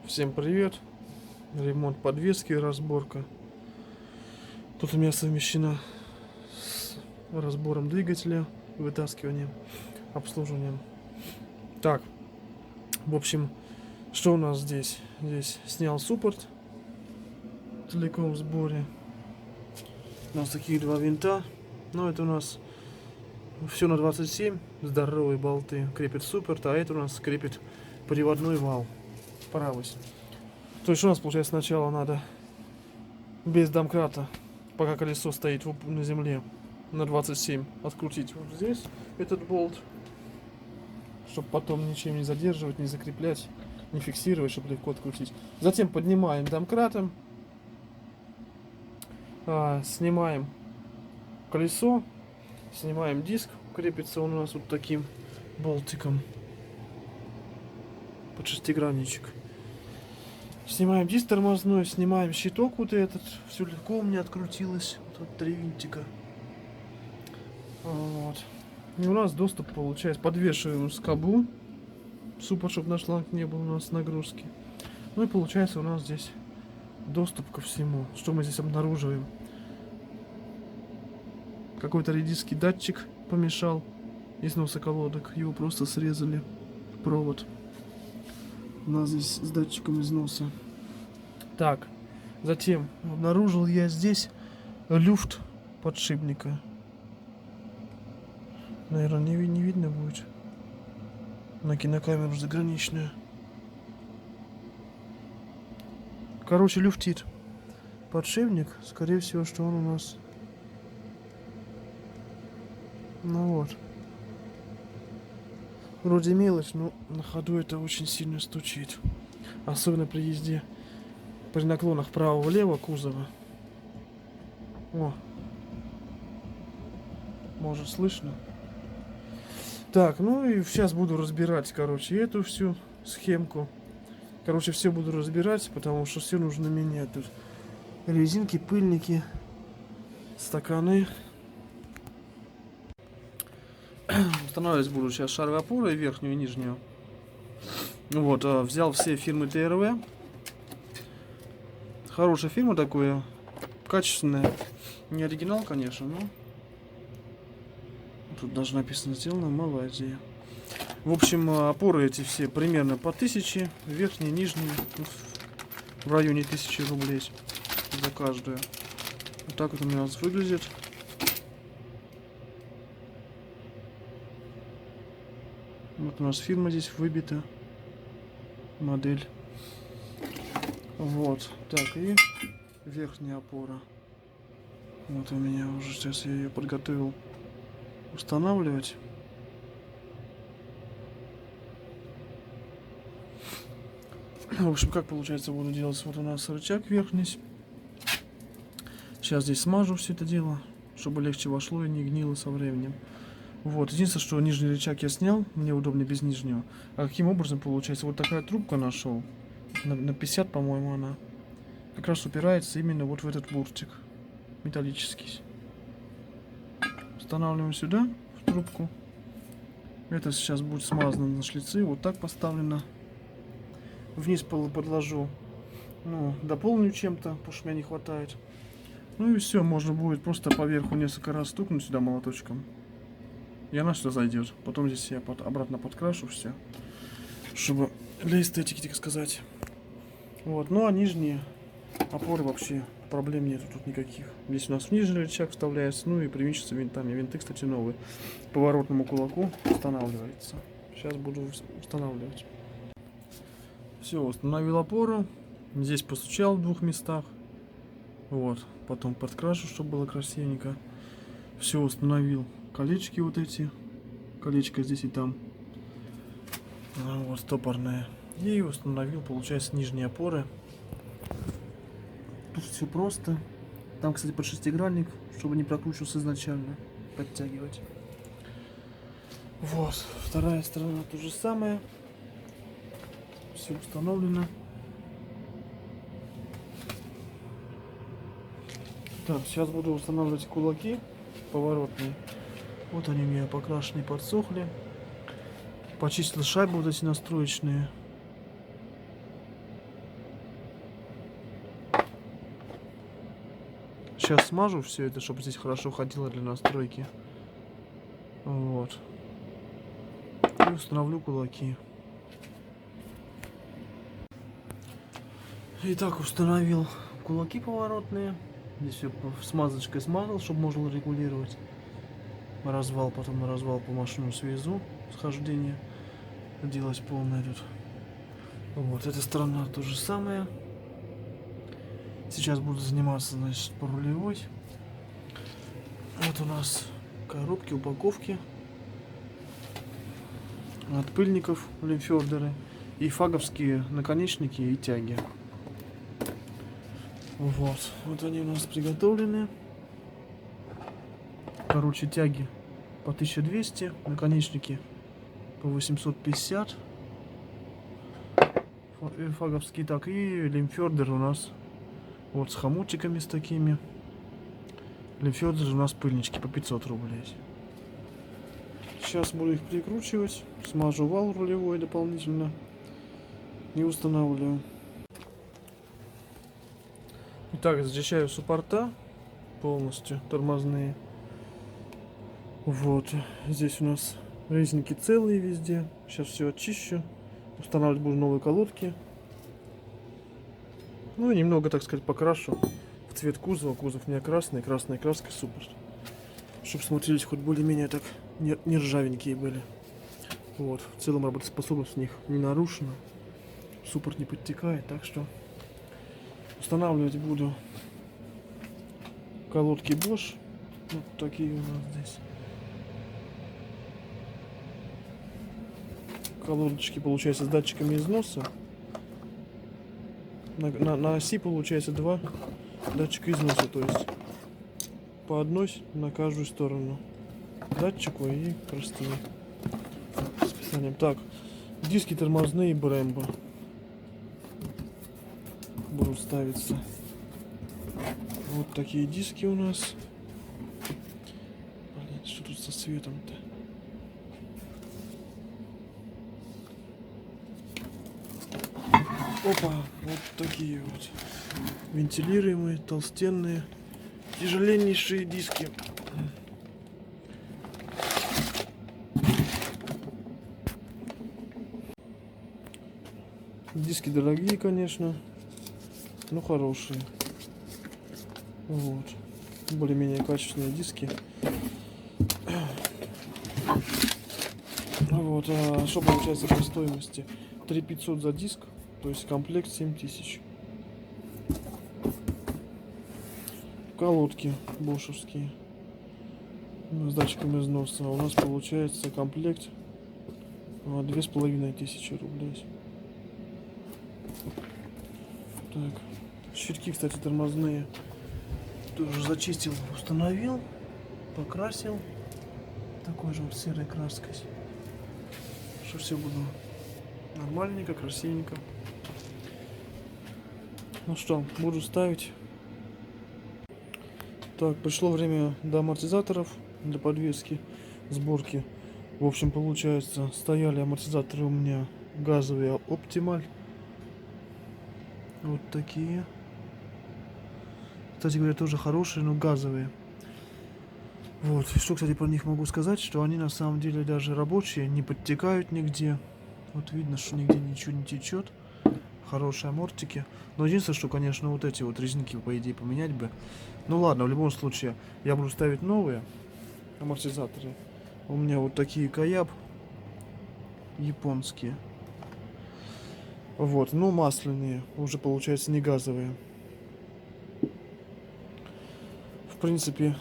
Всем привет! Ремонт подвески, разборка. Тут у меня совмещена с разбором двигателя, вытаскиванием, обслуживанием. Так, в общем, что у нас здесь? Здесь снял суппорт целиком в сборе. У нас такие два винта. Но это у нас все на 27, здоровые болты крепит суппорт, а это у нас крепит приводной вал правый. То есть у нас получается сначала надо без домкрата, пока колесо стоит на земле на 27, открутить вот здесь этот болт, чтобы потом ничем не задерживать, не закреплять, не фиксировать, чтобы легко открутить. Затем поднимаем домкратом, снимаем колесо, снимаем диск, крепится он у нас вот таким болтиком под шестигранничек. Снимаем диск тормозной, снимаем щиток вот этот. Все легко у меня открутилось. Тут 3 винтика. Вот. И у нас доступ получается. Подвешиваем скобу. Суппорт, чтобы на шланг не было у нас нагрузки. Ну и получается у нас здесь доступ ко всему. Что мы здесь обнаруживаем? Какой-то редисский датчик помешал износа колодок. Его просто срезали. Провод. У нас здесь с датчиком износа. Так, затем обнаружил я здесь люфт подшипника. Наверное, не видно будет на кинокамеру заграничную. Короче, люфтит подшипник. Скорее всего, что он у нас... Ну вот. Вроде мелочь, но на ходу это очень сильно стучит. Особенно при езде, при наклонах вправо-влево кузова. О, может слышно. Так, ну и сейчас буду разбирать, короче, эту всю схемку. Короче, все буду разбирать, потому что все нужно менять. Тут резинки, пыльники, стаканы. Устанавливать буду сейчас шаровые опоры, верхнюю и нижнюю. Вот, взял все фирмы ТРВ. Хорошая фирма такая, качественная. Не оригинал, конечно, но... Тут даже написано «сделано в Малайзии». В общем, опоры эти все примерно по 1000. Верхние, нижние. В районе 1000 рублей за каждую. Вот так вот у меня выглядит. Вот у нас фирма здесь выбита. Модель. Вот. Так, и верхняя опора. Вот у меня уже сейчас я ее подготовил устанавливать. В общем, как получается буду делать. Вот у нас рычаг верхний. Сейчас здесь смажу все это дело, чтобы легче вошло и не гнило со временем. Вот, единственное, что нижний рычаг я снял, мне удобнее без нижнего. А каким образом получается? Вот такая трубка нашел. На 50, по-моему, она. Как раз упирается именно вот в этот буртик. Металлический. Устанавливаем сюда, в трубку. Это сейчас будет смазано на шлицы. Вот так поставлено. Вниз подложу. Ну, дополню чем-то, потому что меня не хватает. Ну и все, можно будет просто поверху несколько раз стукнуть сюда молоточком. И она сюда зайдет. Потом здесь я обратно подкрашу все. Чтобы для эстетики, так сказать. Вот. Ну а нижние опоры вообще проблем нету тут никаких. Здесь у нас нижний рычаг вставляется. Ну и примечивается винтами. Винты, кстати, новые. Поворотному кулаку устанавливается. Сейчас буду устанавливать. Все, установил опору. Здесь постучал в 2 местах. Вот. Потом подкрашу, чтобы было красивенько. Все, установил. Колечки вот эти. Колечко здесь и там. Вот стопорные. И установил, получается, нижние опоры. Тут все просто. Там, кстати, под шестигранник, чтобы не прокручивался изначально. Подтягивать. Вот. Вторая сторона то же самое. Все установлено. Так, сейчас буду устанавливать кулаки поворотные. Вот они у меня покрашенные, подсохли. Почистил шайбы вот эти настроечные. Сейчас смажу все это, чтобы здесь хорошо ходило для настройки. Вот. И установлю кулаки. Итак, установил кулаки поворотные. Здесь все смазочкой смазал, чтобы можно было регулировать. Развал, потом на развал по машину связу. Схождение. Делать полное тут. Вот, эта сторона то же самое. Сейчас буду заниматься, значит, по рулевой. Вот у нас коробки, упаковки от пыльников, лимфёрдеры и фаговские наконечники и тяги. Вот они у нас приготовлены. Короче, тяги по 1200, наконечники по 850. Фаговские, так, и лимфёрдер у нас вот с хомутиками с такими. Лимфёрдер у нас пыльнички по 500 рублей. Сейчас буду их прикручивать, смажу вал рулевой дополнительно и устанавливаю. Итак, зачищаю суппорта полностью, тормозные. Вот, здесь у нас резники целые везде. Сейчас все очищу. Устанавливать буду новые колодки. Ну и немного, так сказать, покрашу в цвет кузова. Кузов не красный, красная краска супер. Чтобы смотрелись хоть более-менее так не ржавенькие были. Вот, в целом работоспособность у них не нарушена. Суппорт не подтекает, так что устанавливать буду колодки Bosch. Вот такие у нас здесь. Колодочки, получается, с датчиками износа. На оси, получается, два датчика износа, то есть по одной на каждую сторону датчику и простые специальным. Так, диски тормозные Brembo будут ставиться. Вот такие диски у нас. Блин, что тут со светом-то? Опа, вот такие вот вентилируемые, толстенные, тяжеленнейшие диски. Диски дорогие, конечно, но хорошие. Вот, более-менее качественные диски. Вот, а что получается по стоимости? 3500 за диск. То есть комплект 7000. Колодки бошевские с датчиком износа. У нас получается комплект 2500 рублей. Так, щитки, кстати, тормозные. Тоже зачистил, установил, покрасил такой же вот серой краской. Что все было нормальненько, красивенько. Ну что, буду ставить. Так, пришло время до амортизаторов для подвески, сборки. В общем, получается, стояли амортизаторы у меня газовые Optimal. Вот такие. Кстати говоря, тоже хорошие, но газовые. Вот, что, кстати, про них могу сказать, что они на самом деле даже рабочие, не подтекают нигде. Вот видно, что нигде ничего не течет. Хорошие амортики. Но единственное, что, конечно, вот эти вот резинки, по идее, поменять бы. Ну ладно, в любом случае, я буду ставить новые амортизаторы. У меня вот такие Kayab японские. Вот, но масляные, уже получается не газовые. В принципе,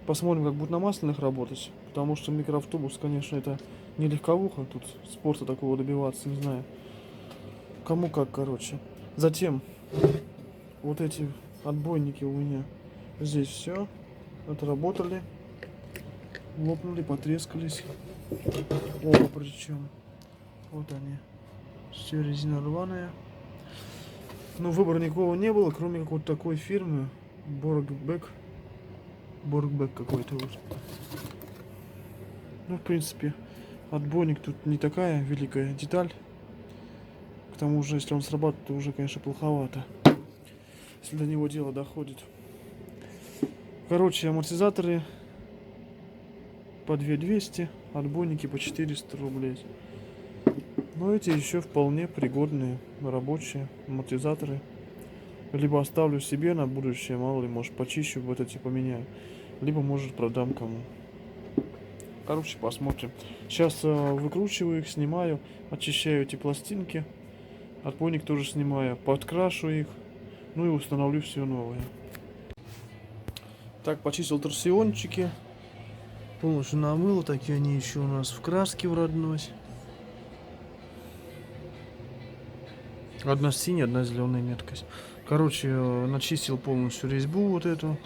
посмотрим, как будет на масляных работать. Потому что микроавтобус, конечно, это не легковуха. Тут спорта такого добиваться, не знаю. Кому как, короче. Затем вот эти отбойники у меня здесь все отработали, лопнули, потрескались. Оба причем. Вот они. Все резина рваная. Но выбора никакого не было, кроме какой-то такой фирмы. Borgbeck какой-то вот. Ну, в принципе, отбойник тут не такая великая деталь. К тому же, если он срабатывает, то уже, конечно, плоховато. Если до него дело доходит. Короче, амортизаторы по 2200, отбойники по 400 рублей. Но эти еще вполне пригодные, рабочие амортизаторы. Либо оставлю себе на будущее, мало ли, может почищу, вот эти поменяю. Либо, может, продам кому. Короче, посмотрим. Сейчас выкручиваю их, снимаю, очищаю эти пластинки. Отбойник тоже снимаю, подкрашу их. Ну и установлю все новое. Так, почистил торсиончики. Полностью намыл. Такие они еще у нас в краске в родной. Одна синяя, одна зеленая меткость. Короче, начистил полностью резьбу вот эту,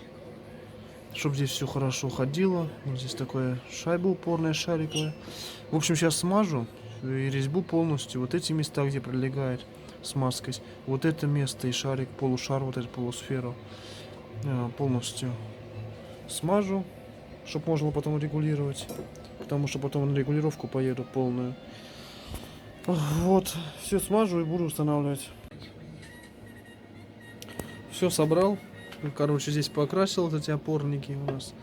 чтобы здесь все хорошо ходило. Вот здесь такая шайба упорная, шариковая. В общем, сейчас смажу и резьбу полностью. Вот эти места, где прилегает смазкой. Вот это место и шарик, полушар, вот эту полусферу полностью смажу, чтобы можно потом регулировать. Потому что потом на регулировку поеду полную. Вот, все смажу и буду устанавливать. Все собрал. Короче, здесь покрасил вот эти опорники у нас.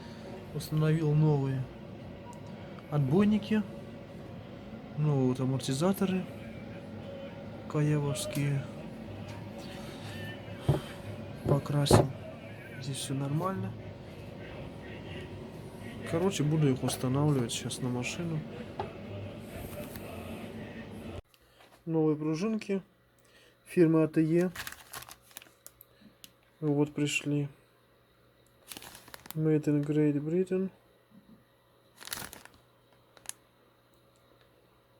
Установил новые отбойники. Ну вот амортизаторы каевовские. Покрасил. Здесь все нормально. Короче, буду их устанавливать сейчас на машину. Новые пружинки фирмы АТЕ. Вот пришли. Made in Great Britain.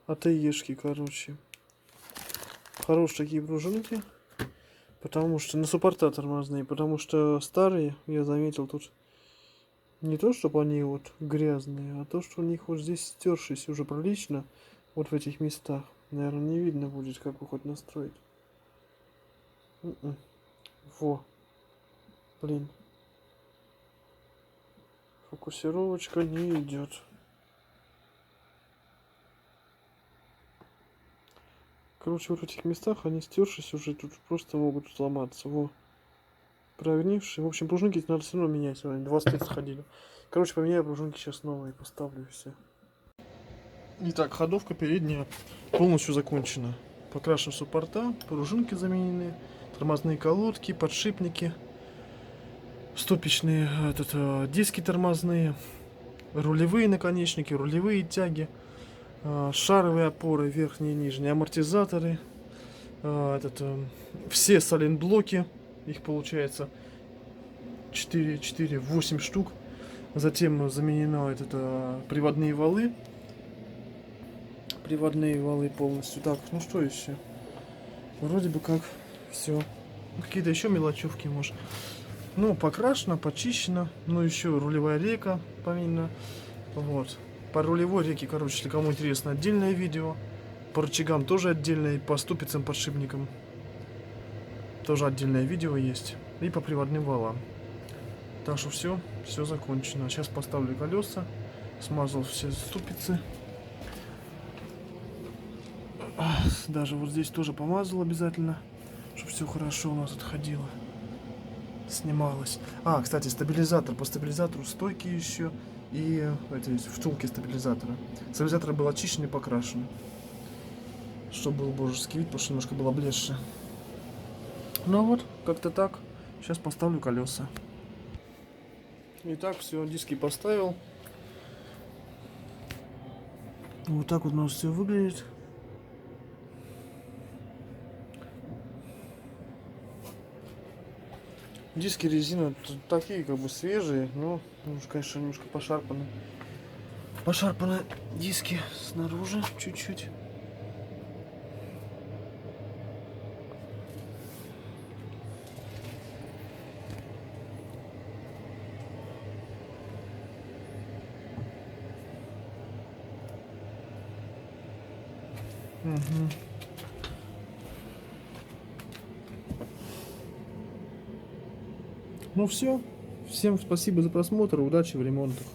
АТЕшки, короче. Хорошие такие пружинки. Потому что на суппорта тормозные. Потому что старые, я заметил, тут не то, чтобы они вот грязные, а то, что у них вот здесь стершись уже прилично. Вот в этих местах. Наверное, не видно будет, как бы хоть настроить. Во. Блин. Фокусировочка не идет. Короче, вот в этих местах они стершись уже тут просто могут сломаться. Во. Прогнившие. В общем, пружинки надо все равно менять. Они 20 лет сходили. Короче, поменяю пружинки сейчас новые. Поставлю все. Итак, ходовка передняя полностью закончена. Покрашен суппорта, пружинки заменены, тормозные колодки, подшипники, стопичные диски тормозные, рулевые наконечники, рулевые тяги, шаровые опоры, верхние и нижние, амортизаторы, все сайлентблоки, их получается 8 штук. Затем заменено приводные валы. Приводные валы полностью. Так, ну что еще? Вроде бы как все. Какие-то еще мелочевки, может. Ну, покрашено, почищено. Ну, еще рулевая рейка поменена. Вот. По рулевой рейке, короче, если кому интересно, отдельное видео. По рычагам тоже отдельное. И по ступицам, подшипникам тоже отдельное видео есть. И по приводным валам. Так что все закончено. Сейчас поставлю колеса. Смазал все ступицы. Даже вот здесь тоже помазал обязательно, чтобы все хорошо у нас отходило, снималось. Кстати, стабилизатор. По стабилизатору стойки еще и втулки стабилизатора. Стабилизатор был очищен и покрашен, чтобы был божеский вид, потому что немножко было облезше. Ну вот, как-то так. Сейчас поставлю колеса. Итак, все, диски поставил. Вот так вот у нас все выглядит. Диски резина такие как бы свежие, но, конечно, немножко пошарпаны. Пошарпаны диски снаружи чуть-чуть. Угу. Ну все. Всем спасибо за просмотр. Удачи в ремонтах.